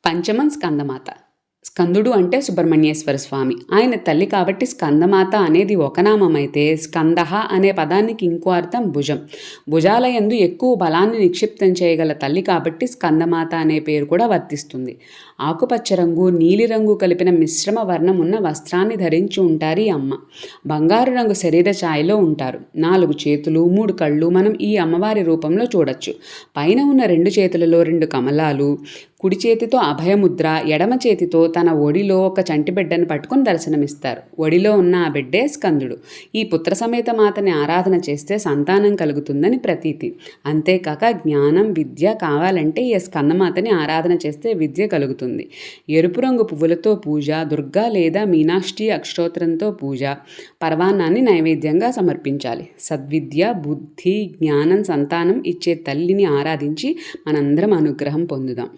పంచమం స్కందమాత. స్కందుడు అంటే సుబ్రహ్మణ్యేశ్వర స్వామి. ఆయన తల్లి కాబట్టి స్కందమాత అనేది ఒక నామమైతే స్కందహ అనే పదానికి ఇంకో అర్థం భుజం. భుజాలయందు ఎక్కువ బలాన్ని నిక్షిప్తం చేయగల తల్లి కాబట్టి స్కందమాత అనే పేరు కూడా వర్తిస్తుంది. ఆకుపచ్చ రంగు, నీలిరంగు కలిపిన మిశ్రమ వర్ణం ఉన్న వస్త్రాన్ని ధరించి ఉంటారు ఈ అమ్మ. బంగారు రంగు శరీర ఛాయలో ఉంటారు. 4 చేతులు, 3 కళ్ళు మనం ఈ అమ్మవారి రూపంలో చూడొచ్చు. పైన ఉన్న 2 చేతులలో 2 కమలాలు, కుడి చేతితో అభయముద్ర, ఎడమ చేతితో తన ఒడిలో ఒక చంటి బిడ్డను పట్టుకుని దర్శనమిస్తారు. ఒడిలో ఉన్న ఆ బిడ్డే స్కందుడు. ఈ పుత్ర సమేత మాతని ఆరాధన చేస్తే సంతానం కలుగుతుందని ప్రతీతి. అంతేకాక జ్ఞానం, విద్య కావాలంటే ఈ స్కందమాతని ఆరాధన చేస్తే విద్య కలుగుతుంది. ఎరుపు రంగు పువ్వులతో పూజ, దుర్గా లేదా మీనాక్షి అక్షోత్రంతో పూజ, పరవాన్నాన్ని నైవేద్యంగా సమర్పించాలి. సద్విద్య, బుద్ధి, జ్ఞానం, సంతానం ఇచ్చే తల్లిని ఆరాధించి మనందరం అనుగ్రహం పొందుదాం.